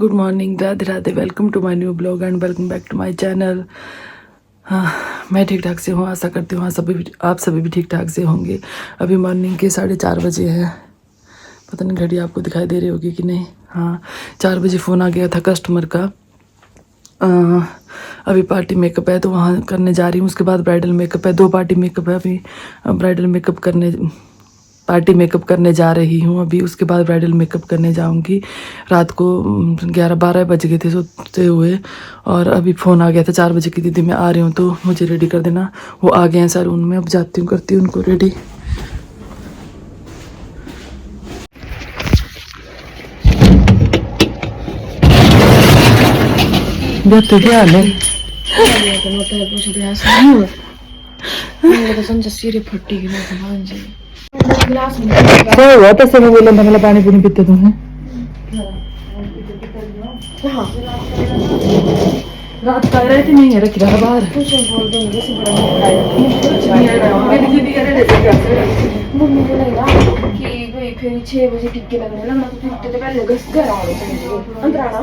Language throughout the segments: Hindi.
Good morning, Radhe Radhe. Welcome to my new blog and welcome back to my channel. हाँ, मैं ठीक ठाक से हूँ, आशा करती हूँ आप सभी भी ठीक ठाक से होंगे। अभी मॉर्निंग के 4:30 बजे है। पता नहीं घड़ी आपको दिखाई दे रही होगी कि नहीं। हाँ, 4 बजे फ़ोन आ गया था कस्टमर का। अभी पार्टी मेकअप है तो वहाँ करने जा रही हूँ। उसके बाद ब्राइडल मेकअप है, 2 पार्टी मेकअप है। अभी ब्राइडल पार्टी मेकअप करने जा रही हूँ अभी। उसके बाद ब्राइडल मेकअप करने जाऊँगी। रात को 11-12 बज गए थे सोते हुए, और अभी फ़ोन आ गया था 4 बजे की, दीदी मैं आ रही हूँ तो मुझे रेडी कर देना। वो आ गए हैं सैलून में, अब जाती हूँ, करती हूँ उनको रेडी। क्या हाल है? हुआ तो सब बोला था, मतलब पानी पूनी पीते तुम्हें रात का रहे थे, नहीं रखी रहा बाहर। मम्मी बोलेगा कि भाई फिर 6 बजे टिक्के लगने लगना, तो फिर पहले घर अंदर आना।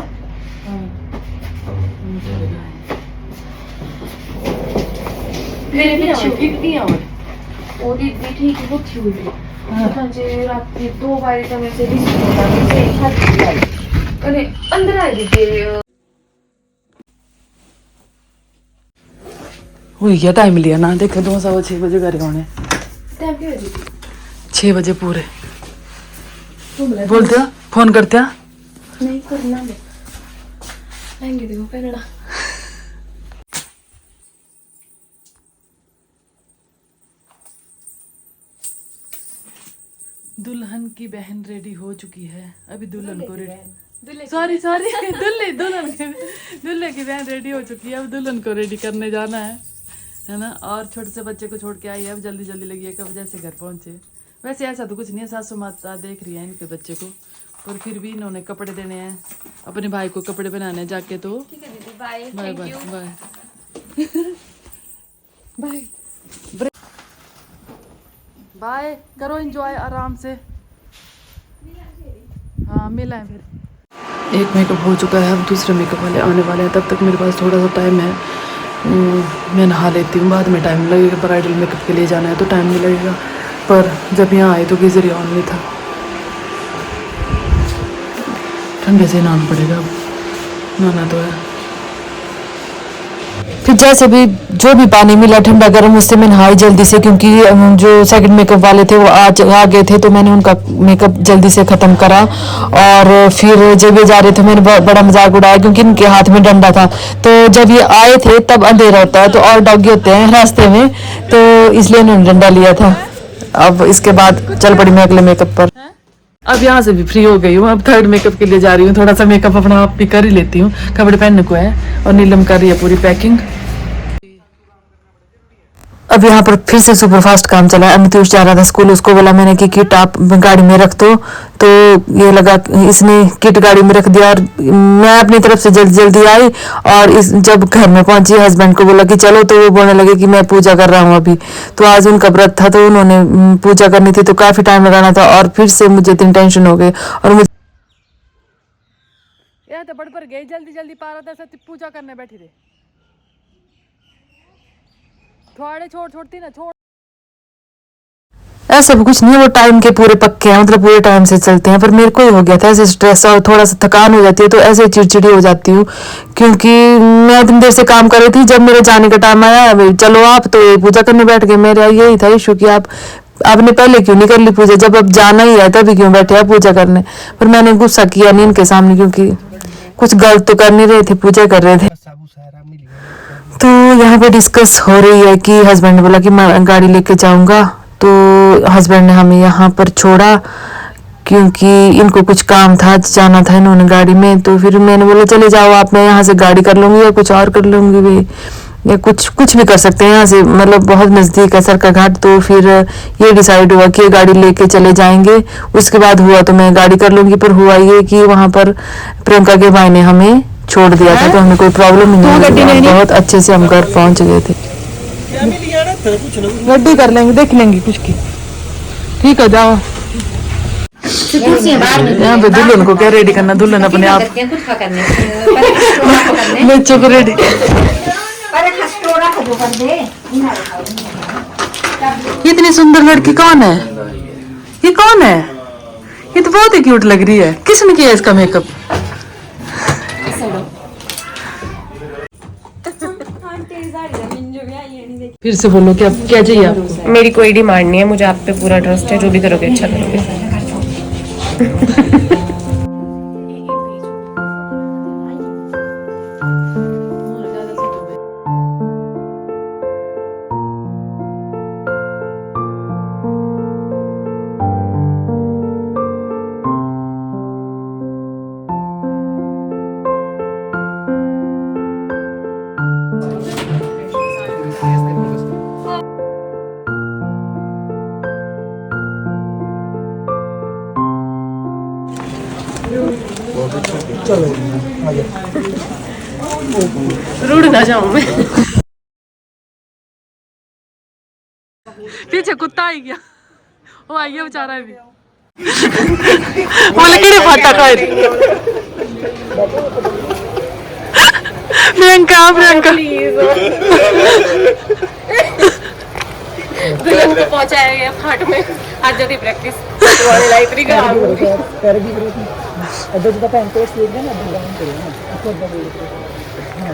ठीक नहीं और वो दीदी ठीक वो थी हुई रात 2 बजे तक से डिस्को अरे अंदर आए दीदी। हुई क्या टाइम लिया ना, देखो 2:15 बजे घर होने। 6 बजे पूरे बोलते हो, फोन करते हैं। नहीं करना लेंगे, देखो पहनना। दुल्हन की बहन रेडी हो चुकी है। अभी दुल्हन को रेडी, सॉरी दुल्हे की बहन रेडी हो चुकी है। अब दुल्हन को रेडी करने जाना है ना। और छोटे से बच्चे को छोड़ के आई है, अब जल्दी जल्दी लगी है कब जैसे घर पहुंचे। वैसे ऐसा तो कुछ नहीं है, सासू माता देख रही है इनके बच्चे को, पर फिर भी इन्होंने कपड़े देने हैं अपने भाई को, कपड़े बनाने जाके। तो bye bye bye bye bye करो, एंजॉय आराम से। हाँ मिला है फिर। एक मेकअप हो चुका है, अब दूसरे मेकअप वाले आने वाले हैं। तब तक मेरे पास थोड़ा सा टाइम है, मैं नहा लेती हूँ। बाद में टाइम लगेगा, ब्राइडल मेकअप के लिए जाना है तो टाइम नहीं लगेगा। पर जब यहाँ आए तो गीजर ही ऑन नहीं था, ठंडे से नहाना पड़ेगा। नहाना तो है। फिर जैसे भी जो भी पानी मिला ठंडा गर्म, उससे मैं नहाई जल्दी से, क्योंकि जो सेकंड मेकअप वाले थे वो आज आ गए थे, तो मैंने उनका मेकअप जल्दी से ख़त्म करा। और फिर जब ये जा रहे थे मैंने बड़ा मजाक उड़ाया, क्योंकि इनके हाथ में डंडा था। तो जब ये आए थे तब अंधेरा होता है, तो और डॉगी होते हैं रास्ते में, तो इसलिए उन्होंने डंडा लिया था। अब इसके बाद चल पड़ी मैं अगले मेकअप पर। अब यहाँ से भी फ्री हो गई हूँ, अब थर्ड मेकअप के लिए जा रही हूँ। थोड़ा सा मेकअप अपना आप भी कर ही लेती हूँ, कपड़े पहनने को है। और नीलम कर रही है पूरी पैकिंग। अब यहाँ पर फिर से सुपर फास्ट काम चला है। अमितुष जा रहा था स्कूल, उसको बोला मैंने कि किट आप गाड़ी में रख दो, तो ये लगा इसने किट गाड़ी में रख दिया। और मैं अपनी तरफ से जल्दी जल्दी आई, और जब घर में पहुंची हस्बैंड को बोला कि चलो, तो वो बोलने लगे कि मैं पूजा कर रहा हूँ अभी। तो आज उनका व्रत था, तो उन्होंने पूजा करनी थी, तो काफ़ी टाइम लगाना था, और फिर से मुझे इतनी टेंशन हो गई। और मुझे तो बड़ पर गई जल्दी जल्दी पारा था, पूजा करने बैठी थे। थोड़े छोड़ती ना छोड़। ऐसा भी कुछ नहीं है, वो टाइम के पूरे पक्के हैं, मतलब पूरे टाइम से चलते हैं। पर मेरे को ही हो गया था ऐसे स्ट्रेस, और थोड़ा सा थकान हो जाती है तो ऐसे चिड़चिड़ी हो जाती हूँ। क्योंकि मैं इतनी देर से काम कर रही थी, जब मेरे जाने का टाइम आया, चलो आप तो पूजा करने बैठ गए। मेरा यही था इशू कि आपने पहले क्यों नहीं कर ली पूजा, जब अब जाना ही है तभी क्यों बैठे आप पूजा करने। पर मैंने गुस्सा किया नहीं इनके सामने, क्योंकि कुछ गलत तो कर नहीं रहे थे, पूजा कर रहे थे। तो यहाँ पे डिस्कस हो रही है कि हस्बैंड ने बोला कि मैं गाड़ी लेके जाऊंगा, तो हस्बैंड ने हमें यहाँ पर छोड़ा, क्योंकि इनको कुछ काम था, जाना था इन्होंने गाड़ी में। तो फिर मैंने बोला चले जाओ आप, मैं यहाँ से गाड़ी कर लूँगी या कुछ और कर लूँगी भी, या कुछ भी कर सकते हैं यहाँ से, मतलब बहुत नज़दीक है सरका घाट। तो फिर ये डिसाइड हुआ कि ये गाड़ी लेके चले जाएंगे। उसके बाद हुआ तो मैं गाड़ी कर लूँगी, पर हुआ ये कि वहाँ पर प्रियंका के भाई ने हमें छोड़ दिया था, तो हमें कोई प्रॉब्लम नहीं हुई। बहुत अच्छे से हम घर पहुंच गए थे। गड्डी कर लेंगे, देख लेंगे कुछ की। ठीक है जाओ। कुर्सियां बाहर में यहाँ पे दुल्हन को क्या रेडी करना, दुल्हन अपने आप करते हैं कुछ करने बच्चों को रेडी। अरे खस्टोरा को जो कर दे इतनी सुंदर लड़की कौन है? ये कौन है? ये तो बहुत ही क्यूट लग रही है। किसने किया इसका मेकअप? फिर से बोलो क्या क्या चाहिए आपको? मेरी कोई डिमांड नहीं है, मुझे आप पे पूरा ट्रस्ट है, जो भी करोगे अच्छा करोगे। रुड़ ना जाऊं मैं। पीछे कुत्ता आई गया, वो आई है बेचारा भी। बोले किड़े फाटा खाए। प्रियंका प्रियंका दुल्हन को पहुंचाया फाट में, आज जल्दी प्रैक्टिस वाले लाइफ री का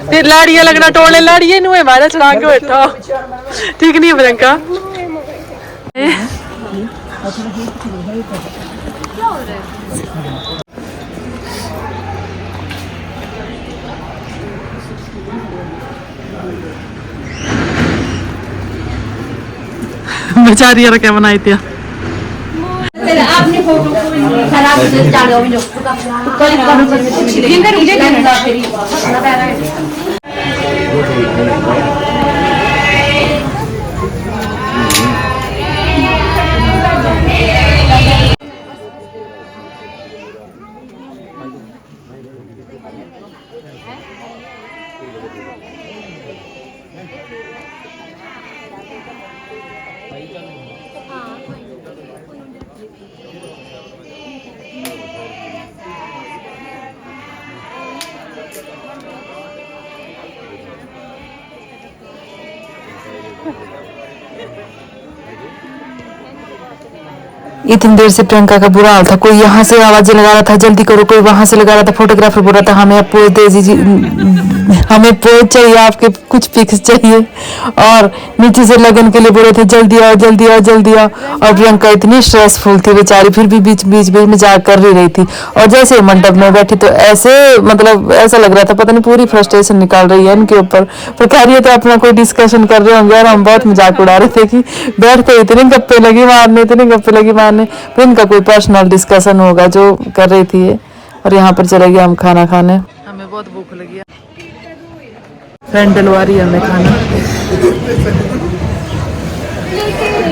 फिर लाड़ियां लगना टोले लाड़िये नु है मारा चढ़ा के बैठा। ठीक नहीं है प्रियंका? बेचारी यार क्या बनाई थी? आपने फोटो खराब से जाड़ो में जो कोई करो कुछ दिन रुक जाएगा फिर इतनी देर से प्रियंका का बुरा हाल था। कोई यहाँ से आवाजें लगा रहा था जल्दी करो, कोई वहां से लगा रहा था। फोटोग्राफर बोल रहा था हमें अब पोज दे दीजिए, हमें पोज चाहिए, आपके कुछ पिक्स चाहिए। और नीचे से लगन के लिए बोल रहे थे जल्दी आओ जल्दी आओ जल्दी आओ। और प्रियंका इतनी स्ट्रेसफुल थी बेचारी, फिर भी बीच बीच बीच में जा कर ही रही थी। और जैसे मंडप में बैठी तो ऐसे मतलब ऐसा लग रहा था पता नहीं पूरी फ्रस्ट्रेशन निकाल रही है इनके ऊपर। पर कह रही है तो अपना कोई डिस्कशन कर रहे होंगे और हम बहुत मजाक उड़ा रहे थे कि बैठते इतने गप्पे लगी मारने, इतने गप्पे लगी मारने। फिर इनका कोई पर्सनल डिस्कशन होगा जो कर रही थी ये। और यहाँ पर चले गए हम खाना खाने। हमें बहुत भूख लगी है। फ्रेंड डलवा रही है हमें खाना।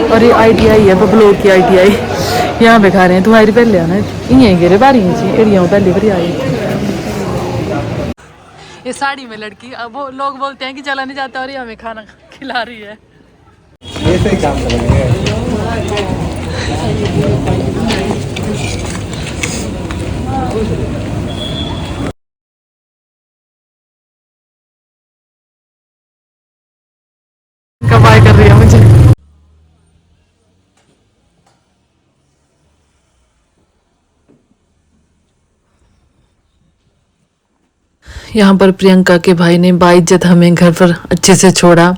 और ये ITI है बबलोर की ITI, यहाँ पे खा रहे हैं। तुम्हारी पहले आना यहीं गिरे बारी एरिया पहले फिर आई। ये साड़ी में लड़की, अब वो लोग बोलते हैं कि चला नहीं जाता और ये हमें खाना खिला रही है। कमाई कर रही है मुझे। यहाँ पर प्रियंका के भाई ने बाइज्जत हमें घर पर अच्छे से छोड़ा।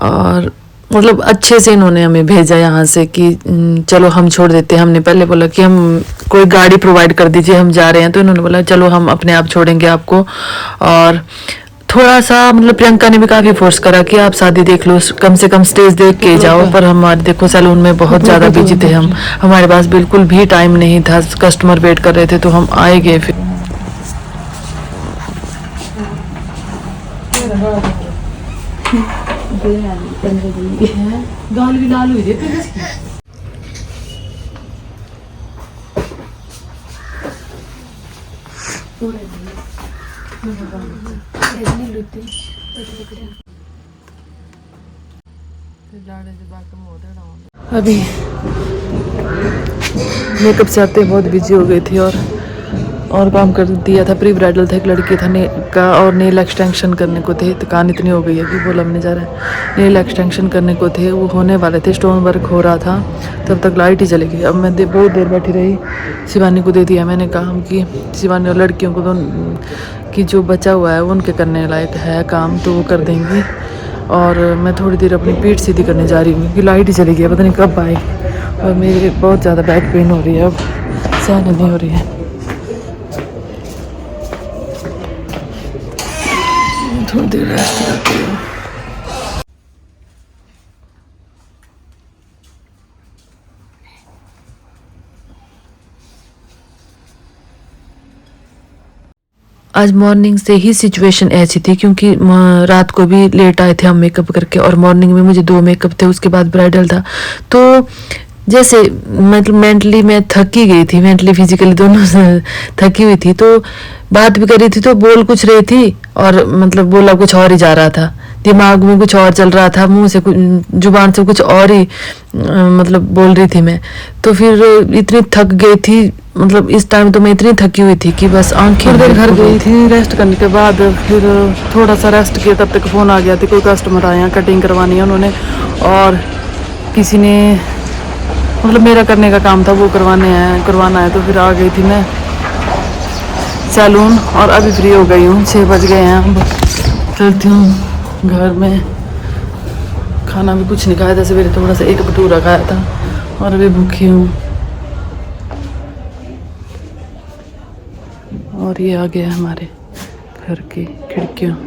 और मतलब अच्छे से इन्होंने हमें भेजा यहाँ से कि चलो हम छोड़ देते हैं। हमने पहले बोला कि हम कोई गाड़ी प्रोवाइड कर दीजिए, हम जा रहे हैं। तो इन्होंने बोला चलो हम अपने आप छोड़ेंगे आपको। और थोड़ा सा मतलब प्रियंका ने भी काफ़ी फोर्स करा कि आप शादी देख लो, कम से कम स्टेज देख के जाओ। पर हमारे देखो सैलून में बहुत ज़्यादा बिजी थे हम, हमारे पास बिल्कुल भी टाइम नहीं था, कस्टमर वेट कर रहे थे तो हम आए गए। फिर गाल भी लाल हुई थी। अभी मेकअप से आते बहुत बिजी हो गई थी और काम कर दिया था। प्री ब्राइडल था, एक लड़की था का और नेल एक्सटेंशन करने को थे। थकान इतनी हो गई है कि बोला मैंने जा रहा है। नेल एक्सटेंशन करने को थे, वो होने वाले थे, स्टोन वर्क हो रहा था, तब तक लाइट ही चली गई। अब मैं बहुत देर बैठी रही, शिवानी को दे दिया मैंने काम कि शिवानी और लड़कियों को तो कि जो बचा हुआ है वो उनके करने लायक है काम, तो वो कर देंगी। और मैं थोड़ी देर अपनी पीठ सीधी करने जा रही हूँ क्योंकि लाइट ही चली गई, पता नहीं कब आएगी। और मेरी बहुत ज़्यादा बैक पेन हो रही है, अब सहन नहीं हो रही है। थोड़ी देर रेस्ट करती हूँ। आज मॉर्निंग से ही सिचुएशन ऐसी थी क्योंकि रात को भी लेट आए थे हम मेकअप करके, और मॉर्निंग में मुझे 2 मेकअप थे, उसके बाद ब्राइडल था। तो जैसे मतलब मेंटली मैं थकी गई थी, मेंटली फिजिकली दोनों थकी हुई थी। तो बात भी कर रही थी तो बोल कुछ रही थी और मतलब बोला कुछ और ही जा रहा था, दिमाग में कुछ और चल रहा था, मुंह से कुछ, जुबान से कुछ और ही मतलब बोल रही थी मैं। तो फिर इतनी थक गई थी, मतलब इस टाइम तो मैं इतनी थकी हुई थी कि बस आंखें देर घर गई थी। रेस्ट करने के बाद फिर थोड़ा सा रेस्ट किया, तब तक फ़ोन आ गया था, कोई कस्टमर आया, कटिंग करवानी है उन्होंने, और किसी ने मतलब मेरा करने का काम था वो करवाना है। तो फिर आ गई थी मैं सैलून, और अभी फ्री हो गई हूँ, 6 बज गए हैं। अब चलती हूँ घर में। खाना भी कुछ नहीं खाया था सवेरे, थोड़ा सा 1 भटूरा खाया था, और अभी भूखी हूँ। और ये आ गया हमारे घर की खिड़कियाँ।